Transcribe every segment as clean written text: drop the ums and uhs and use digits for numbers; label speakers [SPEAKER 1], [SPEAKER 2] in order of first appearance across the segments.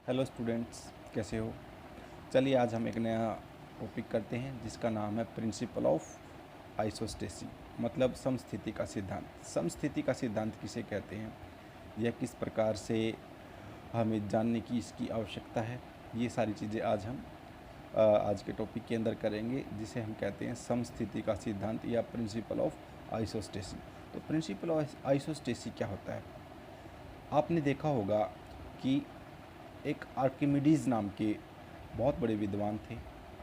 [SPEAKER 1] Hello students, कैसे हो? चलिए आज हम एक नया टॉपिक करते हैं जिसका नाम है प्रिंसिपल ऑफ आइसोस्टेसी, मतलब समस्थिति का सिद्धांत। समस्थिति का सिद्धांत किसे कहते हैं, यह किस प्रकार से हमें जानने की इसकी आवश्यकता है, ये सारी चीज़ें आज हम आज के टॉपिक के अंदर करेंगे, जिसे हम कहते हैं समस्थिति का सिद्धांत या प्रिंसिपल ऑफ आइसोस्टेसी। तो प्रिंसिपल ऑफ आइसोस्टेसी क्या होता है? आपने देखा होगा कि एक आर्किमिडीज़ नाम के बहुत बड़े विद्वान थे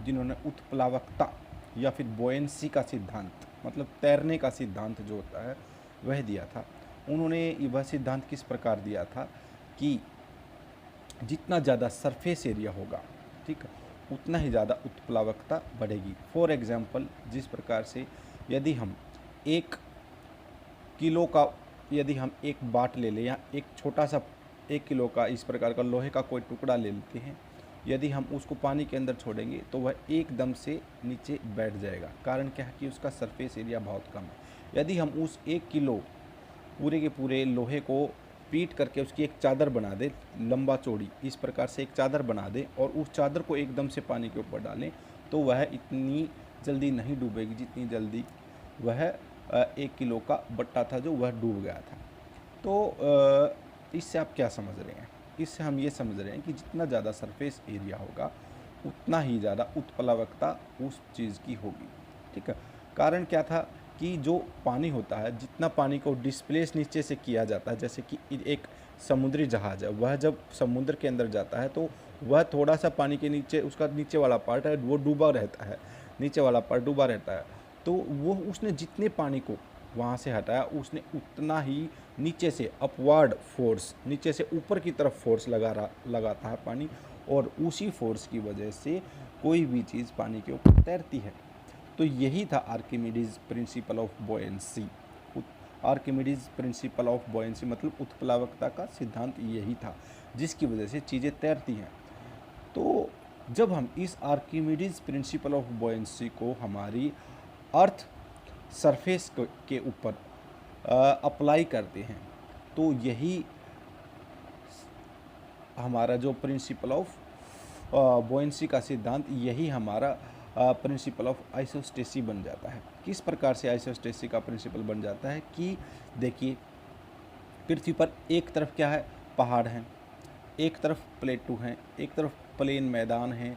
[SPEAKER 1] जिन्होंने उत्प्लावकता या फिर बोयेंसी का सिद्धांत, मतलब तैरने का सिद्धांत जो होता है वह दिया था। उन्होंने वह सिद्धांत किस प्रकार दिया था कि जितना ज़्यादा सरफेस एरिया होगा, ठीक है, उतना ही ज़्यादा उत्प्लावकता बढ़ेगी। फॉर एग्जांपल, जिस प्रकार से यदि हम 1 किलो का यदि हम एक बाट ले लें या एक छोटा सा 1 किलो का इस प्रकार का लोहे का कोई टुकड़ा ले लेते हैं, यदि हम उसको पानी के अंदर छोड़ेंगे तो वह एकदम से नीचे बैठ जाएगा। कारण क्या है कि उसका सरफेस एरिया बहुत कम है। यदि हम उस 1 किलो पूरे के पूरे लोहे को पीट करके उसकी एक चादर बना दें, लंबा चौड़ी इस प्रकार से एक चादर बना दें और उस चादर को एकदम से पानी के ऊपर डालें, तो वह इतनी जल्दी नहीं डूबेगी जितनी जल्दी वह 1 किलो का बट्टा था जो वह डूब गया था। तो इससे आप क्या समझ रहे हैं? इससे हम ये समझ रहे हैं कि जितना ज़्यादा सरफेस एरिया होगा उतना ही ज़्यादा उत्प्लावकता उस चीज़ की होगी, ठीक है। कारण क्या था कि जो पानी होता है, जितना पानी को डिस्प्लेस नीचे से किया जाता है, जैसे कि एक समुद्री जहाज़ है, वह जब समुद्र के अंदर जाता है तो वह थोड़ा सा पानी के नीचे, उसका नीचे वाला पार्ट है वो डूबा रहता है, नीचे वाला पार्ट डूबा रहता है। तो वो उसने जितने पानी को वहाँ से हटाया, उसने उतना ही नीचे से अपवर्ड फोर्स, नीचे से ऊपर की तरफ फोर्स लगाता है पानी, और उसी फोर्स की वजह से कोई भी चीज़ पानी के ऊपर तैरती है। तो यही था Archimedes principle of buoyancy. Archimedes principle of buoyancy मतलब उत्प्लावकता का सिद्धांत यही था, जिसकी वजह से चीज़ें तैरती हैं। तो जब हम इस आर्किमिडीज प्रिंसिपल ऑफ बॉयेंसी को हमारी अर्थ सरफेस के ऊपर अप्लाई करते हैं, तो यही हमारा जो प्रिंसिपल ऑफ बॉयेंसी का सिद्धांत, यही हमारा प्रिंसिपल ऑफ आइसोस्टेसी बन जाता है। किस प्रकार से आइसोस्टेसी का प्रिंसिपल बन जाता है कि देखिए, पृथ्वी पर एक तरफ क्या है, पहाड़ हैं, एक तरफ प्लेटू हैं, एक तरफ प्लेन मैदान है,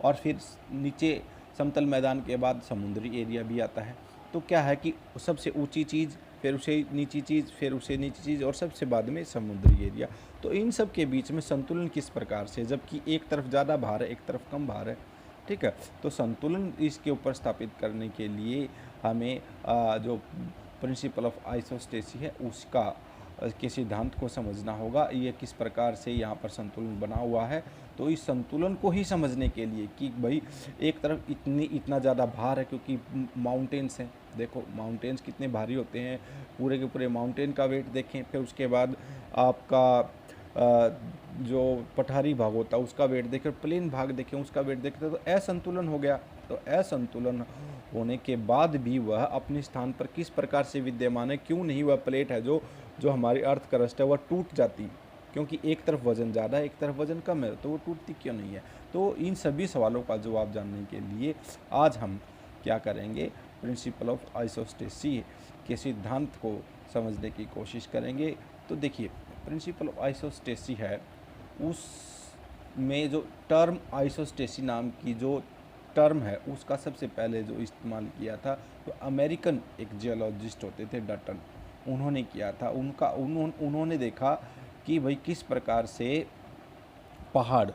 [SPEAKER 1] और फिर नीचे समतल मैदान के बाद समुद्री एरिया भी आता है। तो क्या है कि सबसे ऊंची चीज़, फिर उसे नीची चीज़, फिर उसे नीची चीज़, और सबसे बाद में समुद्री एरिया। तो इन सब के बीच में संतुलन किस प्रकार से, जबकि एक तरफ ज़्यादा भार है, एक तरफ कम भार है, ठीक है। तो संतुलन इसके ऊपर स्थापित करने के लिए हमें जो प्रिंसिपल ऑफ आइसोस्टेसी है उसका के सिद्धांत को समझना होगा। ये किस प्रकार से यहाँ पर संतुलन बना हुआ है। तो इस संतुलन को ही समझने के लिए कि भाई एक तरफ इतना ज़्यादा भार है क्योंकि माउंटेन्स हैं। देखो माउंटेन्स कितने भारी होते हैं, पूरे के पूरे माउंटेन का वेट देखें, फिर उसके बाद आपका जो पठारी भाग होता है उसका वेट देखें, प्लेन भाग देखें उसका वेट देखें, तो असंतुलन हो गया। तो असंतुलन होने के बाद भी वह अपने स्थान पर किस प्रकार से विद्यमान है, क्यों नहीं वह प्लेट है जो हमारी अर्थ क्रस्ट है वह टूट जाती, क्योंकि एक तरफ वजन ज़्यादा है एक तरफ वजन कम है, तो वो टूटती क्यों नहीं है। तो इन सभी सवालों का जवाब जानने के लिए आज हम क्या करेंगे, प्रिंसिपल ऑफ आइसोस्टेसी के सिद्धांत को समझने की कोशिश करेंगे। तो देखिए, प्रिंसिपल ऑफ आइसोस्टेसी है, उसमें जो टर्म आइसोस्टेसी नाम की जो टर्म है उसका सबसे पहले जो इस्तेमाल किया था तो अमेरिकन एक जियोलॉजिस्ट होते थे डटन, उन्होंने किया था। उन्होंने देखा कि भाई किस प्रकार से पहाड़,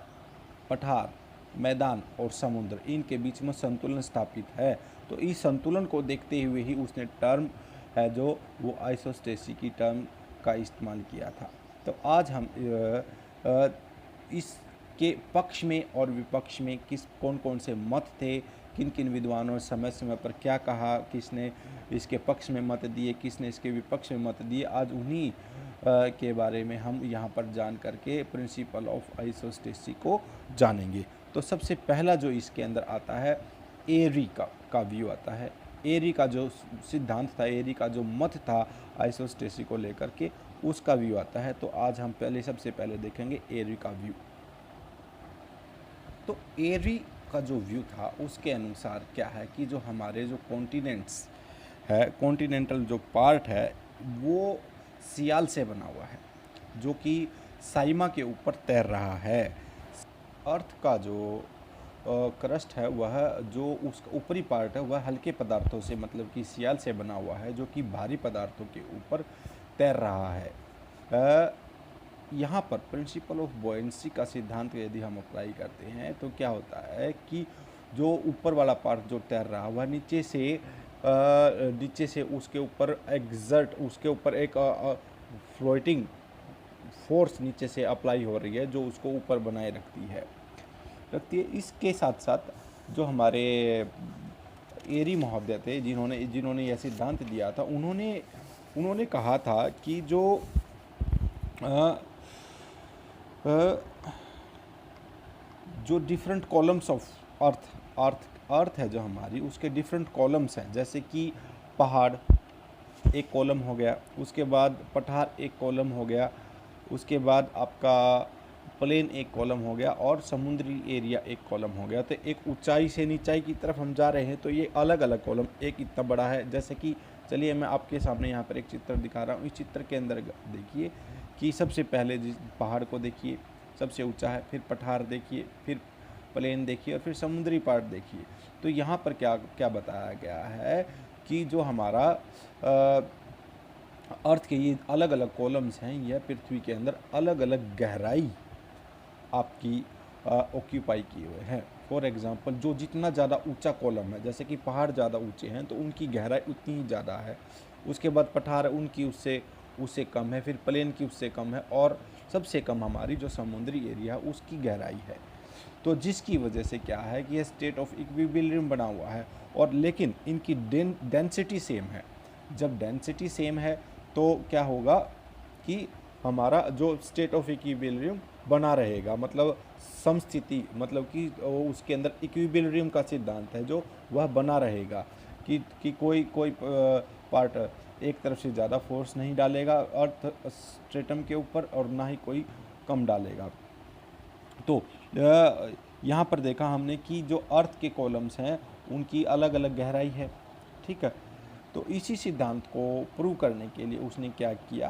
[SPEAKER 1] पठार, मैदान और समुद्र, इनके बीच में संतुलन स्थापित है। तो इस संतुलन को देखते हुए ही उसने टर्म है जो वो आइसोस्टेसी की टर्म का इस्तेमाल किया था। तो आज हम इसके पक्ष में और विपक्ष में कौन कौन से मत थे, किन किन विद्वानों ने समय समय पर क्या कहा, किसने इसके पक्ष में मत दिए, किसने इसके विपक्ष में मत दिए, आज उन्हीं के बारे में हम यहाँ पर जान करके प्रिंसिपल ऑफ आइसोस्टेसी को जानेंगे। तो सबसे पहला जो इसके अंदर आता है, एरी का व्यू आता है। एरी का जो सिद्धांत था, एरी का जो मत था आइसोस्टेसी को लेकर के, उसका व्यू आता है। तो आज हम सबसे पहले देखेंगे एरी का व्यू। तो एरी का जो व्यू था उसके अनुसार क्या है कि जो हमारे जो कॉन्टिनेंट्स है, कॉन्टिनेंटल जो पार्ट है वो सियाल से बना हुआ है, जो कि साइमा के ऊपर तैर रहा है। अर्थ का जो क्रस्ट है वह जो उसका ऊपरी पार्ट है वह हल्के पदार्थों से मतलब कि सियाल से बना हुआ है, जो कि भारी पदार्थों के ऊपर तैर रहा है। यहाँ पर प्रिंसिपल ऑफ बॉयंसी का सिद्धांत यदि हम अप्लाई करते हैं तो क्या होता है कि जो ऊपर वाला पार्ट जो तैर रहा है वह नीचे से उसके ऊपर उसके ऊपर एक फ्लोटिंग फोर्स नीचे से अप्लाई हो रही है जो उसको ऊपर बनाए रखती है। इसके साथ साथ जो हमारे एरी महोदय थे जिन्होंने यह सिद्धांत दिया था, उन्होंने कहा था कि जो डिफरेंट कॉलम्स ऑफ अर्थ है जो हमारी, उसके डिफरेंट कॉलम्स हैं, जैसे कि पहाड़ एक कॉलम हो गया, उसके बाद पठार एक कॉलम हो गया, उसके बाद आपका प्लेन एक कॉलम हो गया और समुद्री एरिया एक कॉलम हो गया। तो एक ऊंचाई से नीचाई की तरफ हम जा रहे हैं तो ये अलग अलग कॉलम, एक इतना बड़ा है, जैसे कि चलिए मैं आपके सामने यहाँ पर एक चित्र दिखा रहा हूँ। इस चित्र के अंदर देखिए कि सबसे पहले जिस पहाड़ को देखिए सबसे ऊंचा है, फिर पठार देखिए, फिर प्लेन देखिए और फिर समुद्री पार्ट देखिए। तो यहाँ पर क्या क्या बताया गया है कि जो हमारा अर्थ के ये अलग अलग कॉलम्स हैं, यह पृथ्वी के अंदर अलग अलग गहराई आपकी ऑक्यूपाई किए हुए हैं। फॉर एग्जांपल जो जितना ज़्यादा ऊंचा कॉलम है, जैसे कि पहाड़ ज़्यादा ऊंचे हैं तो उनकी गहराई उतनी ही ज़्यादा है, उसके बाद पठार उनकी उससे कम है, फिर प्लेन की उससे कम है और सबसे कम हमारी जो समुद्री एरिया है उसकी गहराई है। तो जिसकी वजह से क्या है कि यह स्टेट ऑफ इक्विलिब्रियम बना हुआ है, और लेकिन इनकी डेंसिटी सेम है। जब डेंसिटी सेम है तो क्या होगा कि हमारा जो स्टेट ऑफ इक्विलिब्रियम बना रहेगा, मतलब समस्थिति, मतलब कि उसके अंदर इक्विलिब्रियम का सिद्धांत है जो वह बना रहेगा कि कोई पार्ट एक तरफ से ज़्यादा फोर्स नहीं डालेगा अर्थ स्ट्रेटम के ऊपर और ना ही कोई कम डालेगा। तो यहाँ पर देखा हमने कि जो अर्थ के कॉलम्स हैं उनकी अलग अलग गहराई है, ठीक है। तो इसी सिद्धांत को प्रूव करने के लिए उसने क्या किया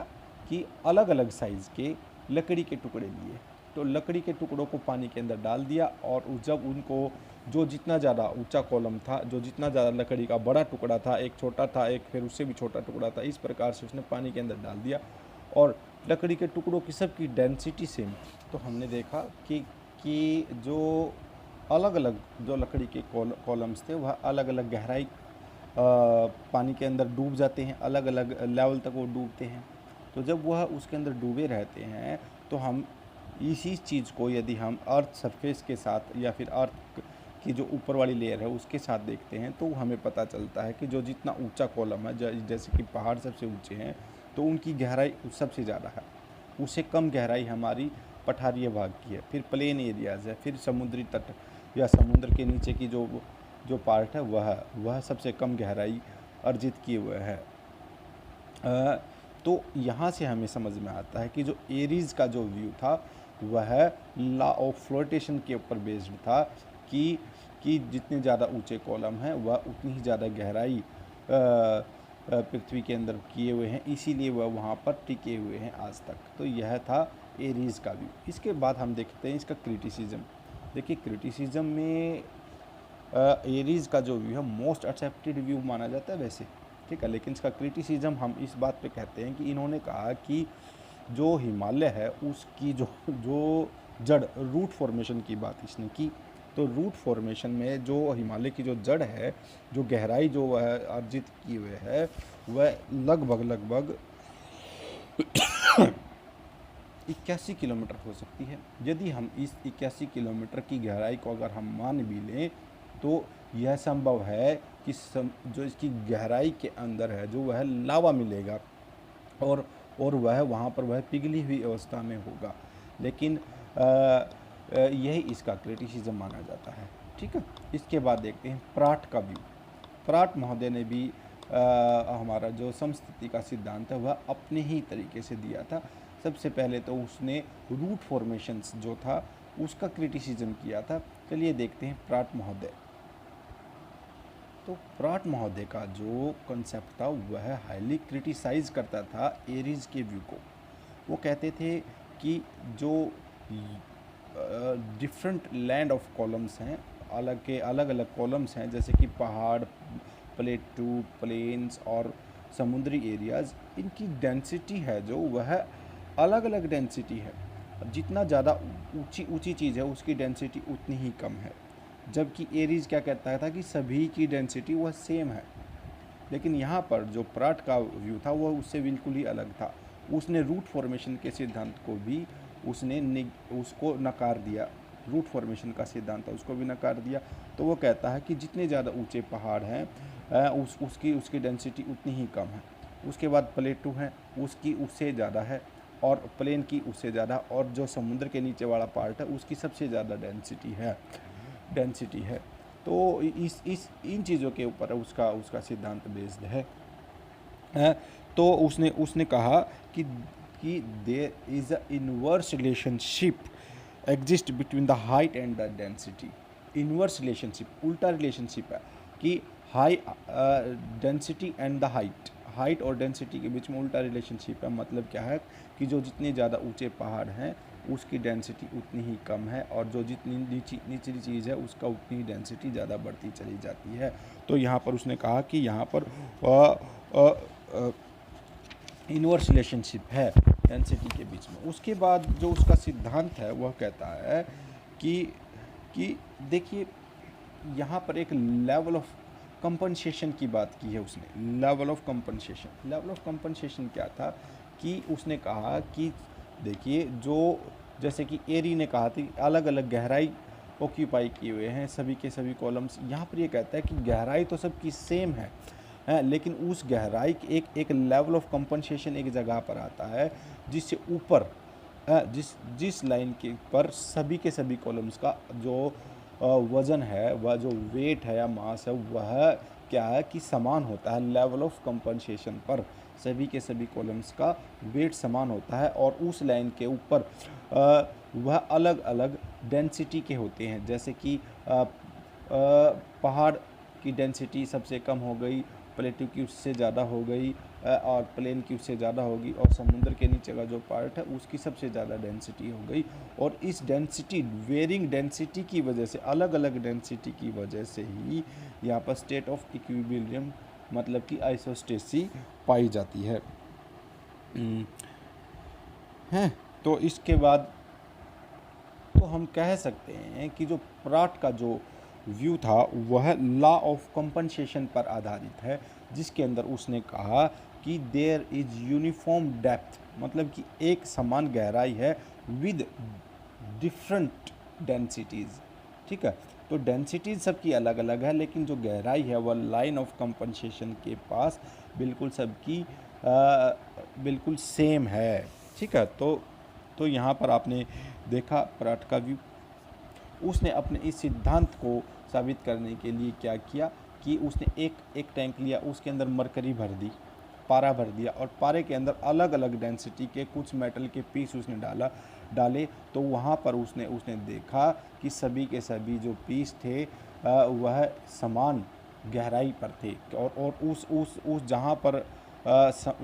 [SPEAKER 1] कि अलग अलग साइज़ के लकड़ी के टुकड़े लिए, तो लकड़ी के टुकड़ों को पानी के अंदर डाल दिया और जब उनको जो जितना ज़्यादा ऊंचा कॉलम था, जो जितना ज़्यादा लकड़ी का बड़ा टुकड़ा था, एक छोटा था, एक फिर उससे भी छोटा टुकड़ा था, इस प्रकार से उसने पानी के अंदर डाल दिया और लकड़ी के टुकड़ों की सबकी डेंसिटी सेम। तो हमने देखा कि जो अलग अलग जो लकड़ी के कॉलम्स थे वह अलग अलग गहराई पानी के अंदर डूब जाते हैं, अलग अलग लेवल तक वो डूबते हैं। तो जब वह उसके अंदर डूबे रहते हैं तो हम इसी चीज़ को यदि हम अर्थ सरफेस के साथ या फिर अर्थ की जो ऊपर वाली लेयर है उसके साथ देखते हैं तो हमें पता चलता है कि जो जितना ऊंचा कॉलम है, जैसे कि पहाड़ सबसे ऊंचे हैं तो उनकी गहराई सबसे ज़्यादा है, उससे कम गहराई हमारी पठारीय भाग की है, फिर प्लेन एरियाज़ है, फिर समुद्री तट या समुद्र के नीचे की जो पार्ट है वह सबसे कम गहराई अर्जित किए हुए है। तो यहाँ से हमें समझ में आता है कि जो एरीज़ का जो व्यू था वह लॉ ऑफ फ्लोटेशन के ऊपर बेस्ड था कि जितने ज़्यादा ऊंचे कॉलम हैं वह उतनी ही ज़्यादा गहराई पृथ्वी के अंदर किए हुए हैं, इसीलिए वह वहाँ पर टिके हुए हैं आज तक। तो यह था एरीज़ का व्यू। इसके बाद हम देखते हैं इसका क्रिटिसिज्म। देखिए क्रिटिसिज्म में एरीज़ का जो व्यू है मोस्ट एक्सेप्टेड व्यू माना जाता है वैसे, ठीक है, लेकिन इसका क्रिटिसिज्म हम इस बात पे कहते हैं कि इन्होंने कहा कि जो हिमालय है उसकी जो जड़ रूट फॉर्मेशन की बात इसने की। तो रूट फॉर्मेशन में जो हिमालय की जो जड़ है, जो गहराई जो वह अर्जित किए हुए है वह लगभग 81 किलोमीटर हो सकती है। यदि हम इस 81 किलोमीटर की गहराई को अगर हम मान भी लें तो यह संभव है कि जो इसकी गहराई के अंदर है जो वह लावा मिलेगा और वह वहाँ पर वह पिघली हुई अवस्था में होगा, लेकिन यही इसका क्रिटिसिज्म माना जाता है, ठीक है। इसके बाद देखते हैं प्राट का व्यू। प्राट महोदय ने भी हमारा जो समस्थिति का सिद्धांत है वह अपने ही तरीके से दिया था। सबसे पहले तो उसने रूट फॉर्मेशंस जो था उसका क्रिटिसिज्म किया था। चलिए देखते हैं प्राट महोदय। तो प्राट महोदय का जो कंसेप्ट था वह हाईली क्रिटिसाइज करता था एरीज के व्यू को। वो कहते थे कि जो डिफरेंट लैंड ऑफ कॉलम्स हैं, अलग अलग कॉलम्स हैं, जैसे कि पहाड़, प्लेटू, प्लेन्स और समुद्री एरियाज़, इनकी डेंसिटी है जो वह अलग अलग डेंसिटी है। जितना ज़्यादा ऊंची ऊंची चीज़ है उसकी डेंसिटी उतनी ही कम है। जबकि एरीज क्या कहता था कि सभी की डेंसिटी वह सेम है। लेकिन यहाँ पर जो प्राट का व्यू था वह उससे बिल्कुल ही अलग था। उसने रूट फॉर्मेशन के सिद्धांत को भी उसको नकार दिया। रूट फॉर्मेशन का सिद्धांत था उसको भी नकार दिया। तो वो कहता है कि जितने ज़्यादा ऊंचे पहाड़ हैं उसकी डेंसिटी उतनी ही कम है। उसके बाद प्लेटू है, उसकी उससे ज़्यादा है, और प्लेन की उससे ज़्यादा, और जो समुद्र के नीचे वाला पार्ट है उसकी सबसे ज़्यादा डेंसिटी है। तो इस इन चीज़ों के ऊपर उसका सिद्धांत बेस्ड है। तो उसने कहा कि there is a inverse relationship exist between the height and the density. Inverse relationship, उल्टा रिलेशनशिप है कि high density and the height और डेंसिटी के बीच में उल्टा रिलेशनशिप है। मतलब क्या है कि जो जितने ज़्यादा ऊंचे पहाड़ हैं उसकी डेंसिटी उतनी ही कम है, और जो जितनी निचली चीज़ है उसका उतनी ही डेंसिटी ज़्यादा बढ़ती चली जाती है। तो यहाँ पर उसने कहा कि यहाँ पर इनवर्स रिलेशनशिप है डेंसिटी के बीच में। उसके बाद जो उसका सिद्धांत है वह कहता है कि देखिए यहाँ पर एक लेवल ऑफ कंपनसेशन की बात की है उसने। लेवल ऑफ कंपनसेशन क्या था कि उसने कहा कि देखिए जो जैसे कि एरी ने कहा थी अलग अलग गहराई ऑक्यूपाई किए हुए हैं सभी के सभी कॉलम्स। यहाँ पर ये कहता है कि गहराई तो सबकी सेम है, लेकिन उस गहराई की एक लेवल ऑफ कंपनसेशन एक जगह पर आता है जिससे ऊपर जिस लाइन के पर सभी के सभी कॉलम्स का जो वज़न है, वह जो वेट है या मास है, वह क्या है कि समान होता है। लेवल ऑफ कंपनसेशन पर सभी के सभी कॉलम्स का वेट समान होता है, और उस लाइन के ऊपर वह अलग अलग डेंसिटी के होते हैं। जैसे कि पहाड़ की डेंसिटी सबसे कम हो गई, प्लेटू की उससे ज़्यादा हो गई, और प्लेन की उससे ज़्यादा होगी, और समुद्र के नीचे का जो पार्ट है उसकी सबसे ज़्यादा डेंसिटी हो गई। और इस डेंसिटी, वेरिंग डेंसिटी की वजह से, अलग अलग डेंसिटी की वजह से ही यहाँ पर स्टेट ऑफ इक्विलिब्रियम मतलब कि आइसोस्टेसी पाई जाती है। तो इसके बाद तो हम कह सकते हैं कि जो प्राट का जो व्यू था वह लॉ ऑफ कंपनसेशन पर आधारित है, जिसके अंदर उसने कहा कि देयर इज यूनिफॉर्म डेप्थ, मतलब कि एक समान गहराई है विद डिफरेंट डेंसिटीज़। ठीक है, तो डेंसिटीज सबकी अलग अलग है, लेकिन जो गहराई है वह लाइन ऑफ कंपनसेशन के पास बिल्कुल सबकी बिल्कुल सेम है। ठीक है, तो यहाँ पर आपने देखा प्राट का व्यू। उसने अपने इस सिद्धांत को साबित करने के लिए क्या किया कि उसने एक टैंक लिया, उसके अंदर मरकरी भर दी, पारा भर दिया, और पारे के अंदर अलग अलग डेंसिटी के कुछ मेटल के पीस उसने डाले। तो वहाँ पर उसने देखा कि सभी के सभी जो पीस थे वह समान गहराई पर थे, और उस जहाँ पर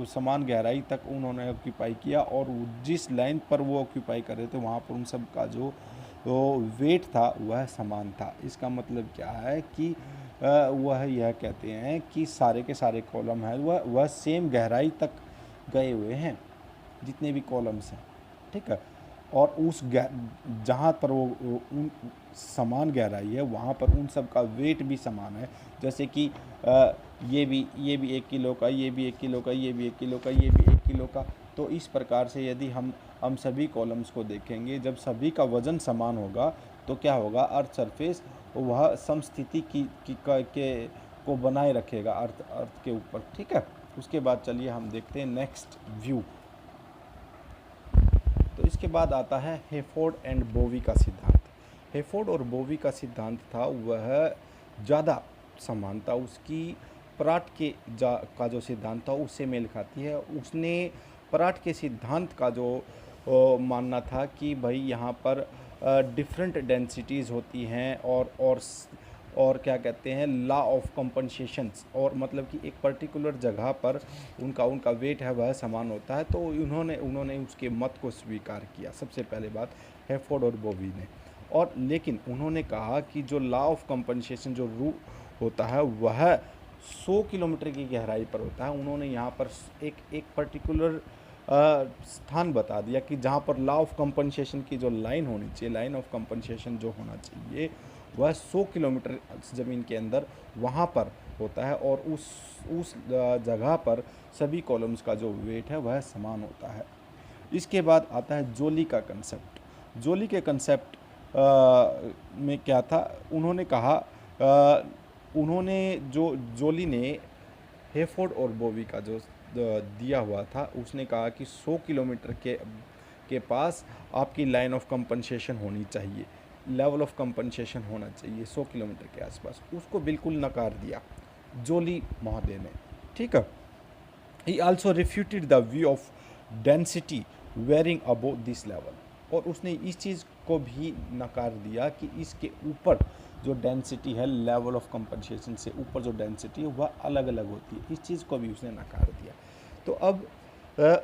[SPEAKER 1] समान गहराई तक उन्होंने ऑक्यूपाई किया, और जिस लाइन पर वो ऑक्यूपाई कर रहे थे वहाँ पर उन सब का जो वेट था वह समान था। इसका मतलब क्या है कि वह यह कहते हैं कि सारे के सारे कॉलम हैं वह सेम गहराई तक गए हुए हैं, जितने भी कॉलम्स हैं। ठीक है, और जहाँ पर वो उन समान गहराई है वहाँ पर उन सब का वेट भी समान है। जैसे कि ये भी 1 किलो का, ये भी 1 किलो का, ये भी 1 किलो का, ये भी 1 किलो का। तो इस प्रकार से यदि हम सभी कॉलम्स को देखेंगे, जब सभी का वज़न समान होगा तो क्या होगा, अर्थ सरफेस वह समस्थिति को बनाए रखेगा अर्थ के ऊपर। ठीक है, उसके बाद चलिए हम देखते हैं नेक्स्ट व्यू। तो इसके बाद आता है हेफोर्ड एंड बोवी का सिद्धांत। हेफोर्ड और बोवी का सिद्धांत था वह ज़्यादा समानता उसकी प्राट का जो सिद्धांत था उससे मेल खाती है। उसने प्राट के सिद्धांत का जो मानना था कि भाई यहाँ पर डिफरेंट डेंसिटीज़ होती हैं और क्या कहते हैं लॉ ऑफ कंपनसेशंस, और मतलब कि एक पर्टिकुलर जगह पर उनका उनका वेट है वह समान होता है। तो उन्होंने उन्होंने उसके मत को स्वीकार किया, सबसे पहले बात हेफोर्ड और बोवी ने। और लेकिन उन्होंने कहा कि जो लॉ ऑफ कंपनसेशन जो रू होता है वह 100 किलोमीटर की गहराई पर होता है। उन्होंने यहाँ पर एक एक पर्टिकुलर स्थान बता दिया कि जहाँ पर लॉ ऑफ कंपनसेशन की जो लाइन होनी चाहिए, लाइन ऑफ कंपनसेशन जो होना चाहिए वह 100 किलोमीटर ज़मीन के अंदर वहाँ पर होता है, और उस जगह पर सभी कॉलम्स का जो वेट है वह समान होता है। इसके बाद आता है जोली का कंसेप्ट। जोली के कंसेप्ट में क्या था, उन्होंने कहा उन्होंने जो जोली ने हेफोर्ड और बोवी का जो दिया हुआ था, उसने कहा कि 100 किलोमीटर के पास आपकी लाइन ऑफ कंपनसेशन होनी चाहिए, लेवल ऑफ कंपनसेशन होना चाहिए 100 किलोमीटर के आसपास। उसको बिल्कुल नकार दिया जोली महोदय ने, ठीक है। He also refuted the view of density varying above this level, और उसने इस चीज़ को भी नकार दिया कि इसके ऊपर जो डेंसिटी है, लेवल ऑफ कंपनसेशन से ऊपर जो डेंसिटी है वह अलग अलग होती है, इस चीज़ को भी उसने नकार दिया। तो अब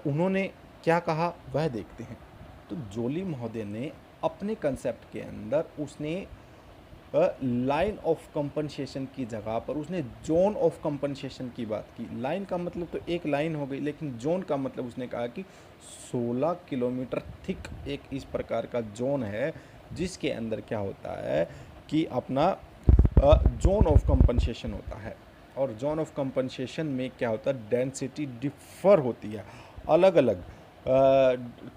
[SPEAKER 1] उन्होंने क्या कहा वह देखते हैं। तो जोली महोदय ने अपने कंसेप्ट के अंदर उसने लाइन ऑफ कंपनसेशन की जगह पर उसने जोन ऑफ कंपनसेशन की बात की। लाइन का मतलब तो एक लाइन हो गई, लेकिन जोन का मतलब उसने कहा कि 16 किलोमीटर थिक एक इस प्रकार का जोन है जिसके अंदर क्या होता है कि अपना जोन ऑफ कंपनसेशन होता है। और जोन ऑफ कंपनसेशन में क्या होता है, डेंसिटी डिफर होती है, अलग अलग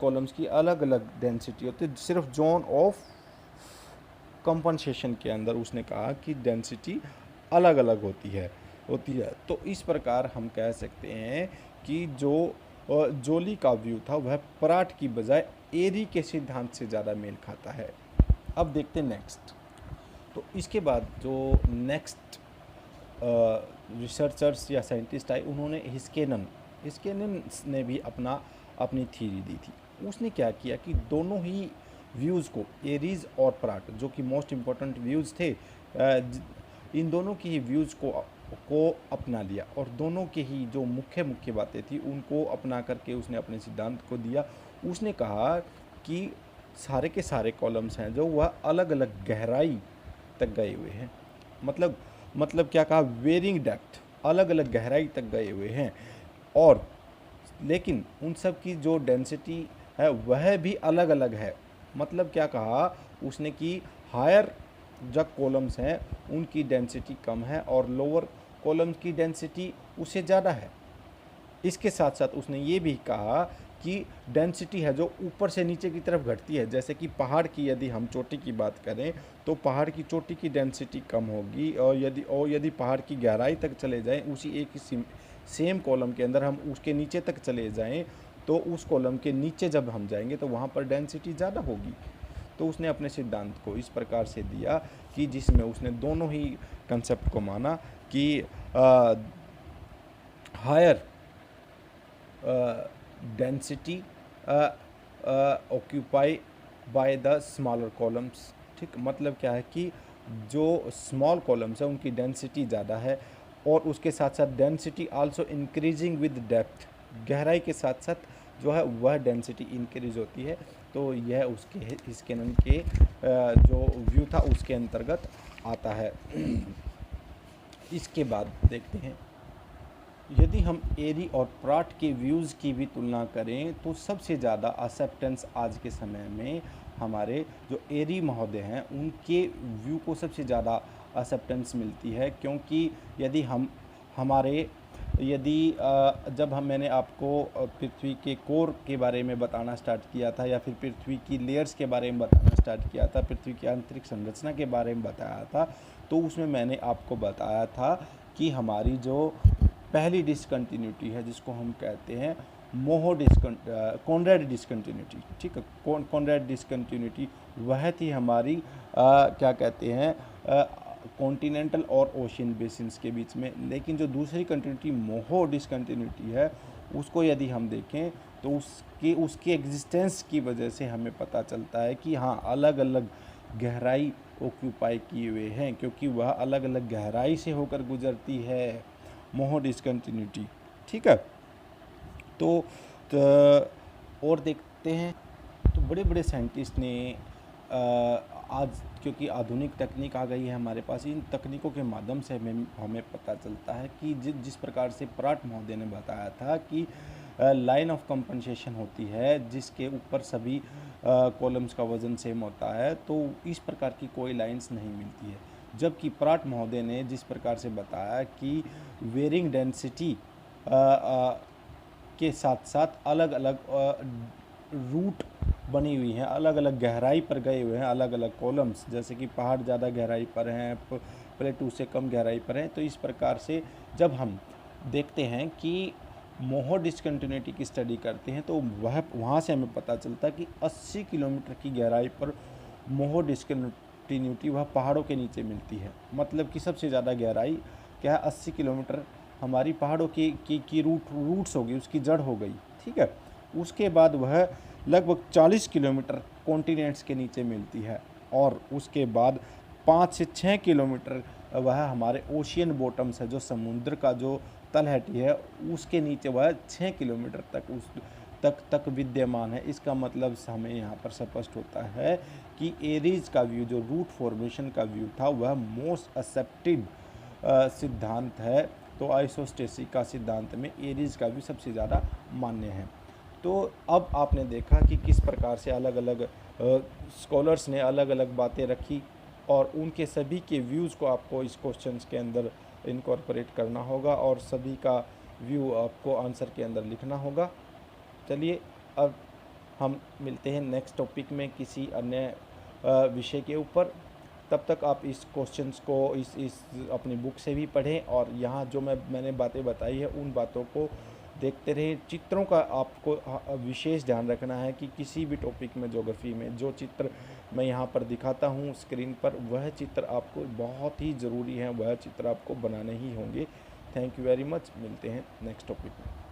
[SPEAKER 1] कॉलम्स की अलग अलग डेंसिटी होती है। सिर्फ जोन ऑफ कंपनसेशन के अंदर उसने कहा कि डेंसिटी अलग अलग होती है। तो इस प्रकार हम कह सकते हैं कि जो जोली का व्यू था वह पराट की बजाय एरी के सिद्धांत से ज़्यादा मेल खाता है। अब देखते हैं नेक्स्ट। तो इसके बाद जो नेक्स्ट रिसर्चर्स या साइंटिस्ट आए, उन्होंने हिस्केनन ने भी अपनी थ्योरी दी थी। उसने क्या किया कि दोनों ही व्यूज़ को, एरीज और पराट जो कि मोस्ट इम्पॉर्टेंट व्यूज़ थे, इन दोनों की ही व्यूज़ को अपना लिया, और दोनों के ही जो मुख्य बातें थी उनको अपना करके उसने अपने सिद्धांत को दिया। उसने कहा कि सारे के सारे कॉलम्स हैं जो वह अलग अलग गहराई तक गए हुए हैं। मतलब क्या कहा, वेरिंग डेप्थ, अलग अलग गहराई तक गए हुए हैं, और लेकिन उन सब की जो डेंसिटी है वह भी अलग अलग है। मतलब क्या कहा उसने कि हायर जो कॉलम्स हैं उनकी डेंसिटी कम है और लोअर कॉलम्स की डेंसिटी उससे ज़्यादा है। इसके साथ साथ उसने ये भी कहा कि डेंसिटी है जो ऊपर से नीचे की तरफ घटती है। जैसे कि पहाड़ की यदि हम चोटी की बात करें तो पहाड़ की चोटी की डेंसिटी कम होगी, और यदि पहाड़ की गहराई तक चले जाएं, उसी एक ही सेम कॉलम के अंदर हम उसके नीचे तक चले जाएं, तो उस कॉलम के नीचे जब हम जाएंगे तो वहाँ पर डेंसिटी ज़्यादा होगी। तो उसने अपने सिद्धांत को इस प्रकार से दिया कि जिसमें उसने दोनों ही कंसेप्ट को माना कि higher density occupy by the smaller columns. ठीक, मतलब क्या है कि जो स्मॉल कॉलम्स है उनकी डेंसिटी ज़्यादा है, और उसके साथ साथ density also increasing with depth, गहराई के साथ साथ जो है वह डेंसिटी इंक्रीज होती है। तो यह उसके हिस्केनन के जो व्यू था उसके अंतर्गत आता है। इसके बाद देखते हैं, यदि हम एरी और प्राट के व्यूज़ की भी तुलना करें तो सबसे ज़्यादा एक्सेप्टेंस आज के समय में हमारे जो एरी महोदय हैं उनके व्यू को सबसे ज़्यादा एक्सेप्टेंस मिलती है। क्योंकि यदि मैंने आपको पृथ्वी के कोर के बारे में बताना स्टार्ट किया था, या फिर पृथ्वी की लेयर्स के बारे में बताना स्टार्ट किया था, पृथ्वी की आंतरिक संरचना के बारे में बताया था, तो उसमें मैंने आपको बताया था कि हमारी जो पहली डिसकंटिन्यूटी है जिसको हम कहते हैं कॉनरैड डिसकंटिन्यूटी, ठीक है, कॉनरैड डिसकंटिन्यूटी वह थी हमारी क्या कहते हैं कॉन्टिनेंटल और ओशियन बेसिन्स के बीच में। लेकिन जो दूसरी कंटिन्यूटी मोहो डिसकंटिन्यूटी है उसको यदि हम देखें तो उसके एग्जिस्टेंस की वजह से हमें पता चलता है कि हाँ अलग अलग गहराई ऑक्यूपाई किए हुए हैं, क्योंकि वह अलग अलग गहराई से होकर गुजरती है मोहो डिसकंटिन्यूटी। ठीक है, तो और देखते हैं, तो बड़े बड़े साइंटिस्ट ने आज, क्योंकि आधुनिक तकनीक आ गई है हमारे पास, इन तकनीकों के माध्यम से हमें पता चलता है कि जिस प्रकार से पराट महोदय ने बताया था कि लाइन ऑफ कंपनसेशन होती है जिसके ऊपर सभी कॉलम्स का वज़न सेम होता है, तो इस प्रकार की कोई लाइंस नहीं मिलती है। जबकि पराट महोदय ने जिस प्रकार से बताया कि वेरिंग डेंसिटी के साथ साथ अलग अलग रूट बनी हुई हैं, अलग अलग गहराई पर गए हुए हैं अलग अलग कॉलम्स, जैसे कि पहाड़ ज़्यादा गहराई पर हैं, प्लेटू से कम गहराई पर हैं। तो इस प्रकार से जब हम देखते हैं कि मोहो डिसकंटिन्यूटी की स्टडी करते हैं तो वहाँ से हमें पता चलता है कि 80 किलोमीटर की गहराई पर मोहो डिसकंटिन्यूटी वह पहाड़ों के नीचे मिलती है। मतलब कि सबसे ज़्यादा गहराई क्या है, 80 किलोमीटर हमारी पहाड़ों की रूट्स होगी, उसकी जड़ हो गई। ठीक है, उसके बाद वह लगभग 40 किलोमीटर कॉन्टिनेंट्स के नीचे मिलती है, और उसके बाद 5 से 6 किलोमीटर वह हमारे ओशियन बॉटम्स है, जो समुद्र का जो तलहटी है उसके नीचे वह 6 किलोमीटर तक विद्यमान है। इसका मतलब हमें यहाँ पर स्पष्ट होता है कि एरीज का व्यू, जो रूट फॉर्मेशन का व्यू था, वह मोस्ट एक्सेप्टेड सिद्धांत है। तो आइसोस्टेसिस का सिद्धांत में एरीज का व्यू सबसे ज़्यादा मान्य है। तो अब आपने देखा कि किस प्रकार से अलग अलग स्कॉलर्स ने अलग अलग बातें रखी, और उनके सभी के व्यूज़ को आपको इस क्वेश्चंस के अंदर इनकॉर्पोरेट करना होगा, और सभी का व्यू आपको आंसर के अंदर लिखना होगा। चलिए अब हम मिलते हैं नेक्स्ट टॉपिक में किसी अन्य विषय के ऊपर। तब तक आप इस क्वेश्चंस को इस अपनी बुक से भी पढ़ें, और यहाँ जो मैंने बातें बताई है उन बातों को देखते रहिए। चित्रों का आपको विशेष ध्यान रखना है कि किसी भी टॉपिक में, ज्योग्राफी में, जो चित्र मैं यहाँ पर दिखाता हूँ स्क्रीन पर, वह चित्र आपको बहुत ही ज़रूरी है, वह चित्र आपको बनाने ही होंगे। थैंक यू वेरी मच, मिलते हैं नेक्स्ट टॉपिक में।